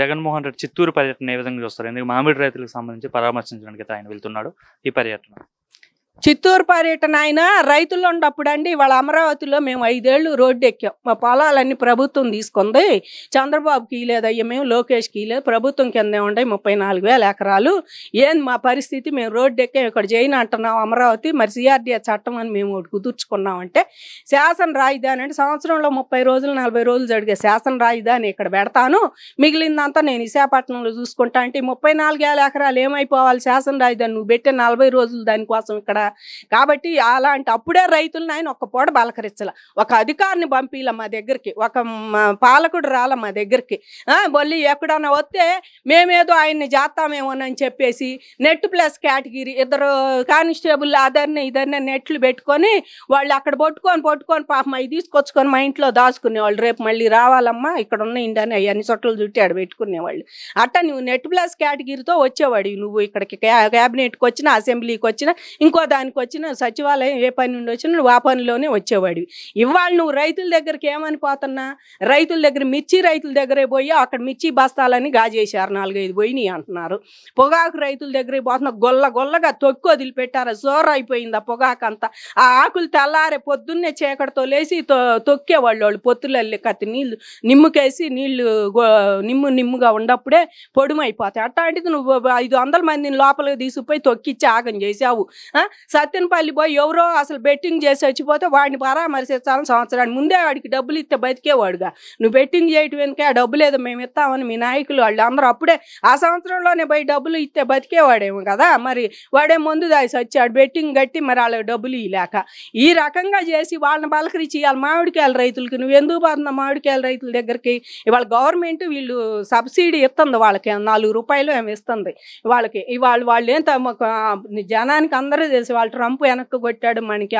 జగన్మోహన్ రెడ్డి చిత్తూరు పర్యటన ఏ విధంగా చూస్తారు? ఎందుకు మామిడి రైతులకు సంబంధించి పరామర్శించడానికి ఆయన వెళ్తున్నాడు ఈ పర్యటన. చిత్తూరు పర్యటన ఆయన రైతుల్లో ఉన్నప్పుడు అండి వాళ్ళ అమరావతిలో మేము 5 ఏళ్ళు రోడ్డు ఎక్కాం. మా పొలాలన్నీ ప్రభుత్వం తీసుకుంది. చంద్రబాబుకి ఇలేదయ్యా, మేము లోకేష్కి ఇలేదు, ప్రభుత్వం కింద ఉండే 34,000 ఎకరాలు. ఏంది మా పరిస్థితి? మేము రోడ్డు ఎక్కాం, ఇక్కడ జైన్ అంటున్నాం అమరావతి, మరి సిఆర్డీఏ చట్టం అని మేము ఒకటి కుదుర్చుకున్నామంటే శాసన రాజధాని అంటే సంవత్సరంలో 30 రోజులు 40 రోజులు జరిగే శాసన రాజధాని ఇక్కడ పెడతాను, మిగిలిందంతా నేను విశాఖపట్నంలో చూసుకుంటా అంటే 34,000 ఎకరాలు ఏమైపోవాలి? శాసన రాజధాని నువ్వు పెట్టే 40 రోజులు దానికోసం ఇక్కడ. కాబట్టి అలాంటి అప్పుడే రైతులను ఆయన ఒక్క పూట బలకరించాల, ఒక అధికారిని పంపిల మా దగ్గరికి, ఒక పాలకుడు రాల మా దగ్గరికి. మళ్ళీ ఎక్కడన్నా వస్తే మేమేదో ఆయన్ని చేస్తామేమోనని చెప్పేసి నెట్ ప్లస్ కేటగిరీ 2 కానిస్టేబుల్ అదర్ని ఇదర్ని నెట్లు పెట్టుకొని వాళ్ళు అక్కడ పట్టుకొని పాపం అవి తీసుకొచ్చుకొని మా ఇంట్లో దాచుకునేవాళ్ళు. రేపు మళ్ళీ రావాలమ్మా ఇక్కడ ఉన్న ఇండియాని అవన్నీ చొట్టలు చుట్టి ఆడ పెట్టుకునేవాళ్ళు. అట్ట నువ్వు నెట్ ప్లస్ కేటగిరీతో వచ్చేవాడు నువ్వు ఇక్కడికి, క్యాబినెట్కి వచ్చినా అసెంబ్లీకి వచ్చినా ఇంకో దానికి వచ్చిన సచివాలయం ఏ పని నుండి వచ్చినా నువ్వు ఆ పనిలోనే వచ్చేవాడివి. ఇవాళ నువ్వు రైతుల దగ్గరికి ఏమని పోతున్నా, రైతుల దగ్గర మిర్చి రైతుల దగ్గరే పోయి అక్కడ మిర్చి బస్తాలని గాజేశారు, 4-5 పోయినాయి అంటున్నారు. పొగాకు రైతుల దగ్గర పోతున్నా గొల్లగా తొక్కి వదిలిపెట్టారు, సోర అయిపోయింది ఆ పొగాకు అంతా. ఆ ఆకులు తెల్లారే పొద్దున్నే చీకటితో లేసి తొక్కేవాళ్ళు, వాళ్ళు పొత్తులల్లి కత్తి నీళ్ళు నిమ్ముకేసి నీళ్లు నిమ్ముగా ఉన్నప్పుడే పొడుమైపోతాయి. అట్లాంటిది నువ్వు 500 మందిని లోపలికి తీసుకుపోయి తొక్కిచ్చి ఆగం చేసావు. సత్యనపల్లి పోయి ఎవరో అసలు బెట్టింగ్ చేసి చచ్చిపోతే వాడిని పరామర్శించాలని సంవత్సరానికి ముందే వాడికి డబ్బులు ఇస్తే బతికేవాడుగా. నువ్వు బెట్టింగ్ చేయటం వెనుక ఆ డబ్బు లేదు మేము ఇస్తామని మీ నాయకులు వాళ్ళు అందరూ అప్పుడే ఆ సంవత్సరంలోనే పోయి డబ్బులు ఇస్తే బతికేవాడేమో కదా, మరి వాడే ముందు దాయి వచ్చాడు బెట్టింగ్ కట్టి మరి వాళ్ళకి డబ్బులు ఇలాక. ఈ రకంగా చేసి వాళ్ళని బలకరించి ఇవాళ మామిడికాయల రైతులకి నువ్వు ఎందుకు పోతున్నావు? మామిడికాయల రైతుల దగ్గరికి ఇవాళ గవర్నమెంట్ వీళ్ళు సబ్సిడీ ఇస్తుంది, వాళ్ళకి 4 రూపాయలు ఏమి ఇస్తుంది వాళ్ళకి. వాళ్ళు ఏం జనానికి అందరూ తెలిసి వాళ్ళు ట్రంప్ వెనక్కి కొట్టాడు, మనకి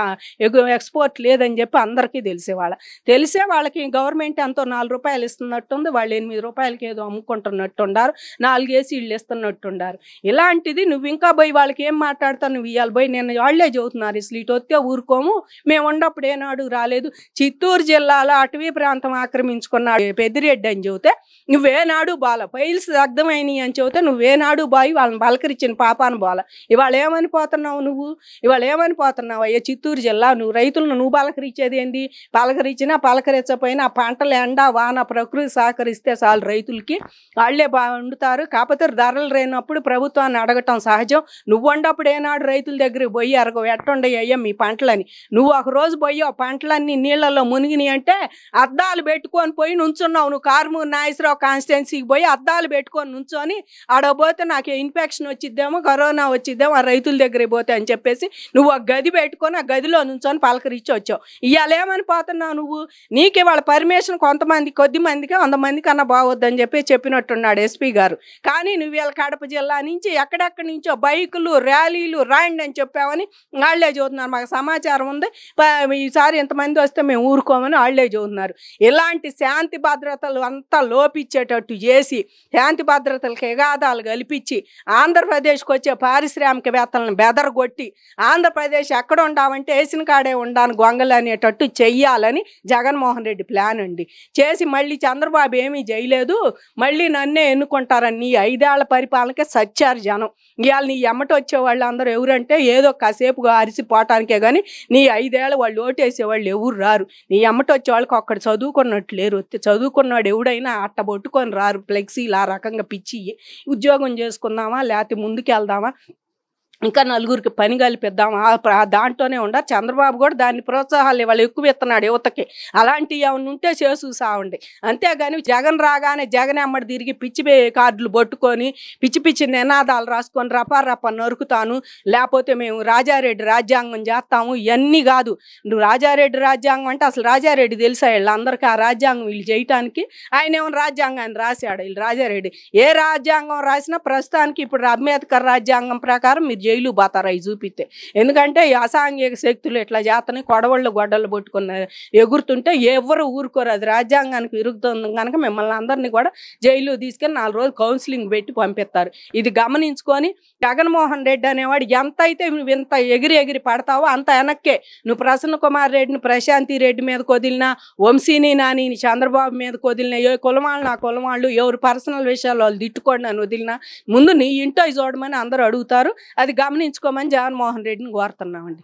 ఎక్స్పోర్ట్ లేదని చెప్పి అందరికీ తెలిసే వాళ్ళకి గవర్నమెంట్ ఎంతో 4 రూపాయలు ఇస్తున్నట్టుంది, వాళ్ళు 8 రూపాయలకి ఏదో అమ్ముకుంటున్నట్టుండారు, 4 ఏసీళ్ళు ఇస్తున్నట్టుండారు. ఇలాంటిది నువ్వు ఇంకా పోయి వాళ్ళకి ఏం మాట్లాడతావు? నువ్వు ఇవాళ పోయి నేను వాళ్ళే చదువుతున్నారు ఇసలు ఇటు వస్తే ఊరుకోము, మేము ఉన్నప్పుడు ఏనాడు రాలేదు. చిత్తూరు జిల్లాలో అటవీ ప్రాంతం ఆక్రమించుకున్నాడు పెద్దిరెడ్డి అని చెబితే నువ్వేనాడు బాల, ఫైల్స్ దగ్ధమైనవి అని చెబితే నువ్వేనాడు బాయి వాళ్ళని బలకరించిన పాపాను బాల. ఇవాళ ఏమని పోతున్నావు నువ్వు? ఇవాళ ఏమని పోతున్నావు అయ్యా? చిత్తూరు జిల్లా నువ్వు రైతులను నువ్వు పలకరించేది ఏంది? పలకరించినా పలకరించపోయినా పంటలు ఎండ వాన ప్రకృతి సహకరిస్తే చాలు రైతులకి, వాళ్లే వండుతారు. కాకపోతే ధరలు రేనప్పుడు ప్రభుత్వాన్ని అడగటం సహజం. నువ్వు వండప్పుడు ఏనాడు రైతుల దగ్గరికి పోయి ఎట్టుండయి అయ్యా మీ పంటలని? నువ్వు ఒక రోజు పోయి ఆ పంటలన్నీ నీళ్లలో మునిగినాయి అంటే అద్దాలు పెట్టుకొని పోయి నుంచున్నావు. నువ్వు కార్మూరు నాగేశ్వరరావు కాన్స్టిట్యున్సీకి పోయి అద్దాలు పెట్టుకొని నుంచొని ఆడపోతే నాకు ఇన్ఫెక్షన్ వచ్చిద్దేమో కరోనా వచ్చిద్దేమో ఆ రైతుల దగ్గరికి పోతే అని చెప్పేసి నువ్వు ఆ గది పెట్టుకొని ఆ గదిలో నుంచొని పలకరించి వచ్చావు. ఇవాళ ఏమని పోతున్నావు నువ్వు? నీకు ఇవాళ పర్మిషన్ కొద్ది మందికి 100 మందికి అన్నా బాగొద్దని చెప్పినట్టున్నాడు ఎస్పీ గారు. కానీ నువ్వు ఇవాళ కడప జిల్లా నుంచి ఎక్కడెక్కడి నుంచో బైకులు ర్యాలీలు రాండి అని చెప్పావని వాళ్ళే చదువుతున్నారు. మాకు సమాచారం ఉంది, ఈసారి ఎంతమంది వస్తే మేము ఊరుకోమని వాళ్ళే చదువుతున్నారు. ఇలాంటి శాంతి భద్రతలు అంతా లోపించేటట్టు చేసి శాంతి భద్రతలకు ఎగాదాలు కల్పించి ఆంధ్రప్రదేశ్కి వచ్చే పారిశ్రామికవేత్తలను బెదరగొట్టి ఆంధ్రప్రదేశ్ ఎక్కడ ఉండామంటే వేసిన కాడే ఉండాలని గొంగలు అనేటట్టు చెయ్యాలని జగన్మోహన్ రెడ్డి ప్లాన్ అండి. చేసి మళ్ళీ చంద్రబాబు ఏమీ చేయలేదు, మళ్ళీ నన్నే ఎన్నుకుంటారని నీ 5 ఏళ్ల పరిపాలనకే సచ్చారు జనం. ఇవాళ నీ ఎమ్మట వచ్చే వాళ్ళు అందరూ ఎవరంటే ఏదో కాసేపు అరిసిపోవటానికే కానీ నీ 5 ఏళ్ళు వాళ్ళు ఓటేసేవాళ్ళు ఎవరు రారు. నీ ఎమ్మట వచ్చే వాళ్ళకి ఒక్కడ చదువుకున్నట్టు లేరు. చదువుకున్నాడు ఎవడైనా అట్ట పట్టుకొని రారు. ఫ్లెక్సీలు ఆ రకంగా పిచ్చి ఉద్యోగం చేసుకుందామా లేకపోతే ముందుకు వెళ్దామా ఇంకా నలుగురికి పని కల్పిద్దాం దాంట్లోనే ఉండాలి. చంద్రబాబు కూడా దాన్ని ప్రోత్సాహాలు ఇవాళ ఎక్కువ ఇస్తున్నాడు యువతకి. అలాంటివి ఏమైనా ఉంటే చేసు సావండి. అంతేగాని జగన్ రాగానే జగన్ అమ్మడి తిరిగి పిచ్చి కార్డులు పట్టుకొని పిచ్చి నినాదాలు రాసుకొని రపా నరుకుతాను, లేకపోతే మేము రాజారెడ్డి రాజ్యాంగం చేస్తాము, ఇవన్నీ కాదు. నువ్వు రాజారెడ్డి రాజ్యాంగం అంటే అసలు రాజారెడ్డి తెలుసా వీళ్ళందరికీ? ఆ రాజ్యాంగం వీళ్ళు చేయటానికి ఆయన ఏమైనా రాజ్యాంగాన్ని రాశాడు వీళ్ళు రాజారెడ్డి? ఏ రాజ్యాంగం రాసినా ప్రస్తుతానికి ఇప్పుడు అంబేద్కర్ రాజ్యాంగం ప్రకారం మీరు జైలు పోతారు అవి చూపిస్తే. ఎందుకంటే ఈ అసాంఘిక శక్తులు ఇట్లా చేతని కొడవళ్ళు గొడ్డలు పట్టుకున్న ఎగురుతుంటే ఎవరు ఊరుకోరు. అది రాజ్యాంగానికి విరుద్ధం కనుక మిమ్మల్ని అందరినీ కూడా జైలు తీసుకెళ్ళి 4 రోజులు కౌన్సిలింగ్ పెట్టి పంపిస్తారు. ఇది గమనించుకొని జగన్మోహన్ రెడ్డి అనేవాడు ఎంత అయితే నువ్వు ఇంత ఎగిరి పడతావో అంత వెనక్కే నువ్వు ప్రసన్న కుమార్ రెడ్డిని ప్రశాంతి రెడ్డి మీద వదిలినా, వంశీని నానిని చంద్రబాబు మీద వదిలినా, ఏ కులవాళ్ళు నా కులవాళ్ళు ఎవరు పర్సనల్ విషయాలు వాళ్ళు తిట్టుకోండి అని వదిలినా ముందు నీ ఇంటో చూడమని అందరూ అడుగుతారు. అది గమనించుకోమని జగన్మోహన్ రెడ్డిని కోరుతున్నామండి.